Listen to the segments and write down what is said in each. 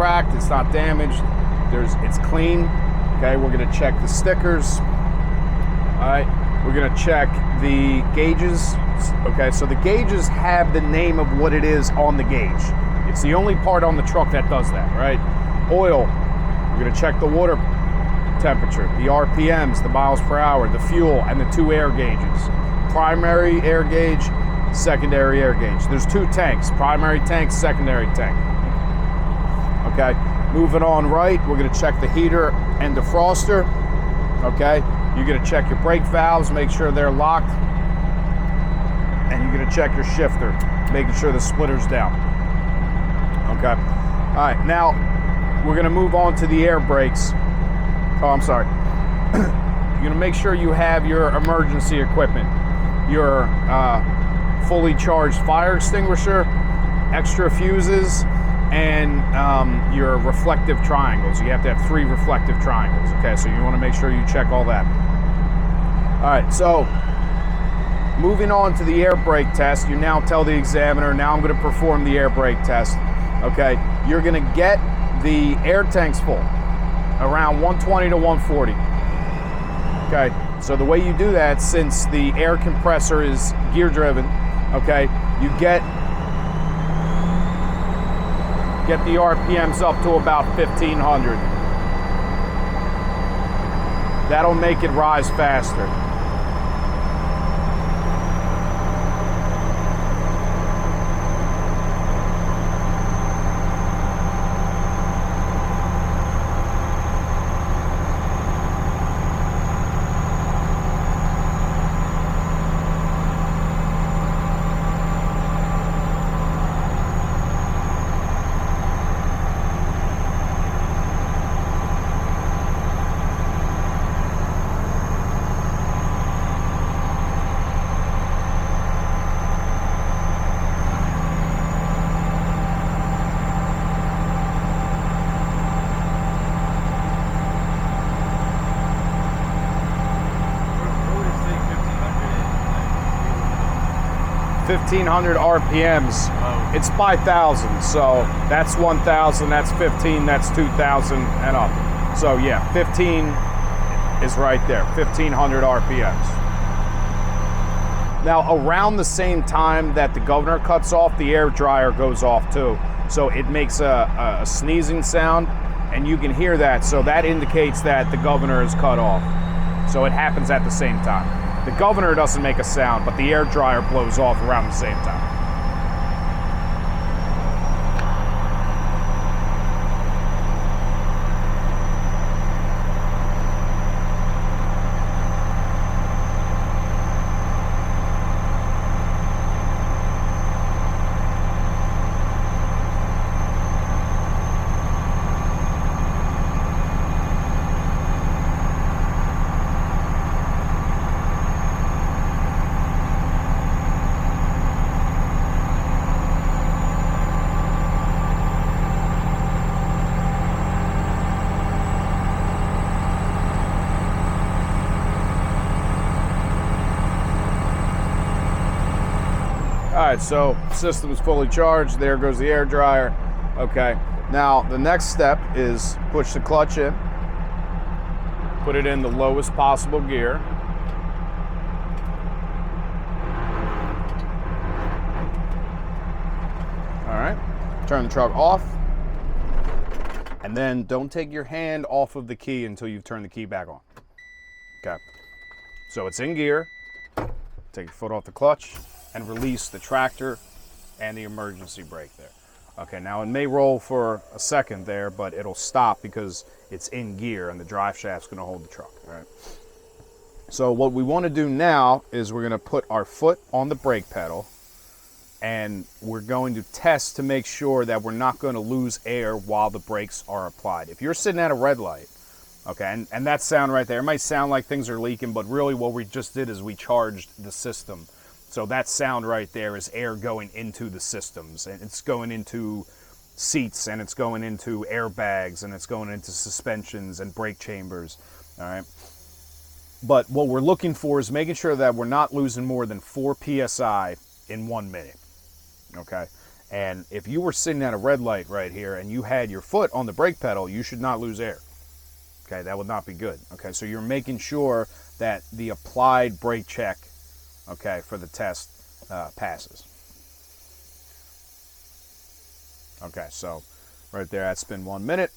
cracked, it's not damaged, it's clean. Okay, we're gonna check the stickers. All right, we're gonna check the gauges. Okay, so the gauges have the name of what it is on the gauge. It's the only part on the truck that does that, right? Oil, we're gonna check the water temperature, the RPMs, the miles per hour, the fuel, and the 2 air gauges. Primary air gauge, secondary air gauge. There's 2 tanks, primary tank, secondary tank. Okay, moving on right, we're gonna check the heater and defroster. Okay, you're gonna check your brake valves, make sure they're locked. And you're gonna check your shifter, making sure the splitter's down. Okay, all right, now we're gonna move on to the air brakes. Oh, I'm sorry. You're gonna make sure you have your emergency equipment, your fully charged fire extinguisher, extra fuses, and your reflective triangles. You have to have 3 reflective triangles, okay? So you wanna make sure you check all that. All right, so moving on to the air brake test, you now tell the examiner, now I'm gonna perform the air brake test, okay? You're gonna get the air tanks full, around 120 to 140. Okay, so the way you do that, since the air compressor is gear driven, okay, you get the RPMs up to about 1500. That'll make it rise faster. What 1,500 RPMs. Oh. It's by 1,000, so that's 1,000, that's 15, that's 2,000 and up. So yeah, 15 is right there, 1,500 RPMs. Now around the same time that the governor cuts off, the air dryer goes off too. So it makes a sneezing sound, and you can hear that, so that indicates that the governor is cut off. So it happens at the same time. The governor doesn't make a sound, but the air dryer blows off around the same time. All right, so system is fully charged. There goes the air dryer. Okay, now the next step is push the clutch in, put it in the lowest possible gear. All right, turn the truck off, and then don't take your hand off of the key until you've turned the key back on. Okay, so it's in gear. Take your foot off the clutch and release the tractor and the emergency brake there. Okay, now it may roll for a second there, but it'll stop because it's in gear and the drive shaft's gonna hold the truck, all right? So what we wanna do now is we're gonna put our foot on the brake pedal, and we're going to test to make sure that we're not gonna lose air while the brakes are applied. If you're sitting at a red light, okay, and that sound right there, it might sound like things are leaking, but really what we just did is we charged the system. So that sound right there is air going into the systems, and it's going into seats, and it's going into airbags, and it's going into suspensions and brake chambers, all right? But what we're looking for is making sure that we're not losing more than 4 PSI in 1 minute, okay? And if you were sitting at a red light right here and you had your foot on the brake pedal, you should not lose air. Okay, that would not be good. Okay, so you're making sure that the applied brake check, okay, for the test passes. Okay, so right there, that's been 1 minute.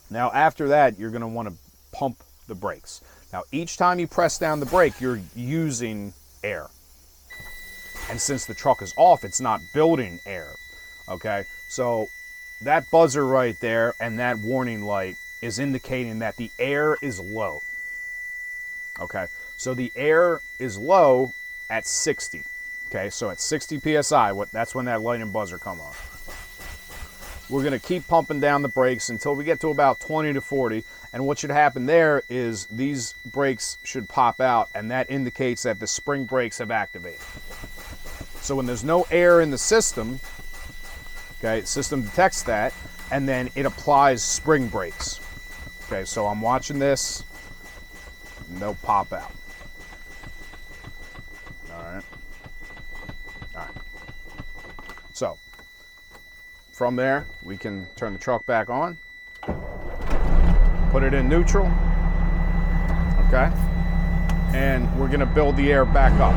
Now after that, you're gonna wanna pump the brakes. Now each time you press down the brake, you're using air. And since the truck is off, it's not building air, okay? So that buzzer right there and that warning light is indicating that the air is low, okay? So the air is low at 60, okay? So at 60 PSI, that's when that light and buzzer come on. We're gonna keep pumping down the brakes until we get to about 20 to 40, and what should happen there is these brakes should pop out, and that indicates that the spring brakes have activated. So when there's no air in the system, okay, the system detects that, and then it applies spring brakes. Okay, so I'm watching this, and they'll pop out. All right. So from there, we can turn the truck back on, put it in neutral, okay, and we're gonna build the air back up.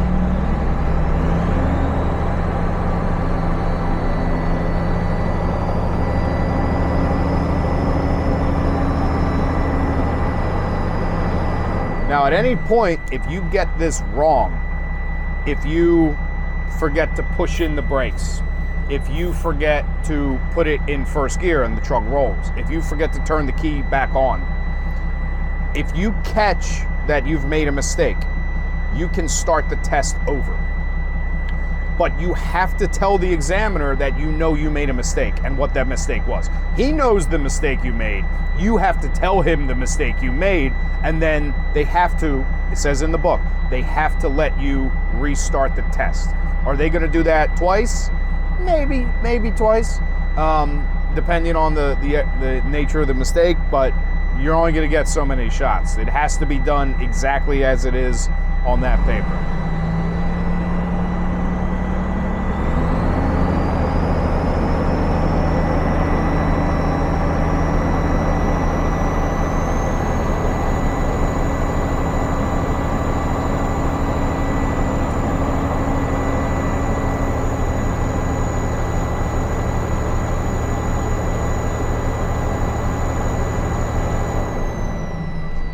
Now, at any point, if you get this wrong, if you forget to push in the brakes, if you forget to put it in first gear and the truck rolls, if you forget to turn the key back on, if you catch that you've made a mistake, you can start the test over. But you have to tell the examiner that you know you made a mistake and what that mistake was. He knows the mistake you made. You have to tell him the mistake you made, and then they have to, it says in the book, they have to let you restart the test. Are they gonna do that twice? Maybe twice, depending on the nature of the mistake, but you're only gonna get so many shots. It has to be done exactly as it is on that paper.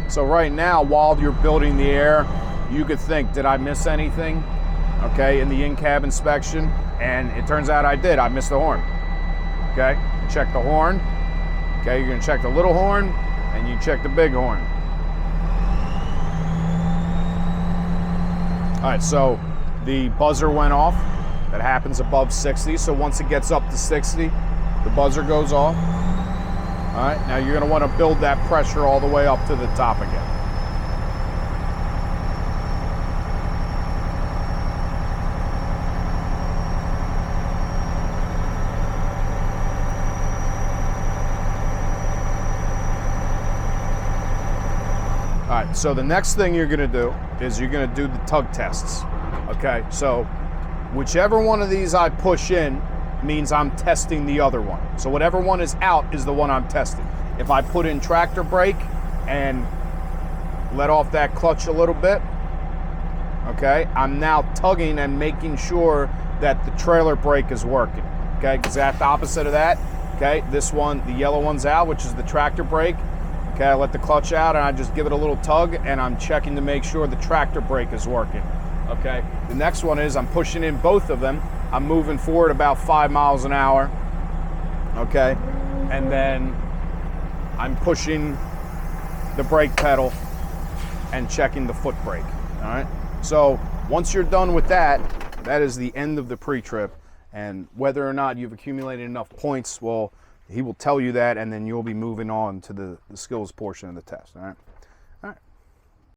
So right now, while you're building the air, you could think, did I miss anything? Okay, in the in-cab inspection, and it turns out I did. I missed the horn. Okay, check the horn. Okay, you're gonna check the little horn, and you check the big horn. All right, so the buzzer went off. That happens above 60, so once it gets up to 60, the buzzer goes off. All right, now you're gonna wanna build that pressure all the way up to the top again. All right, so the next thing you're gonna do is you're gonna do the tug tests. Okay, so whichever one of these I push in means I'm testing the other one. So whatever one is out is the one I'm testing. If I put in tractor brake and let off that clutch a little bit, okay, I'm now tugging and making sure that the trailer brake is working. Okay, exact opposite of that. Okay, this one, the yellow one's out, which is the tractor brake. Okay, I let the clutch out and I just give it a little tug and I'm checking to make sure the tractor brake is working. Okay, the next one is I'm pushing in both of them. I'm moving forward about 5 miles an hour, okay? And then I'm pushing the brake pedal and checking the foot brake, all right? So once you're done with that, that is the end of the pre-trip. And whether or not you've accumulated enough points, well, he will tell you that, and then you'll be moving on to the skills portion of the test, all right?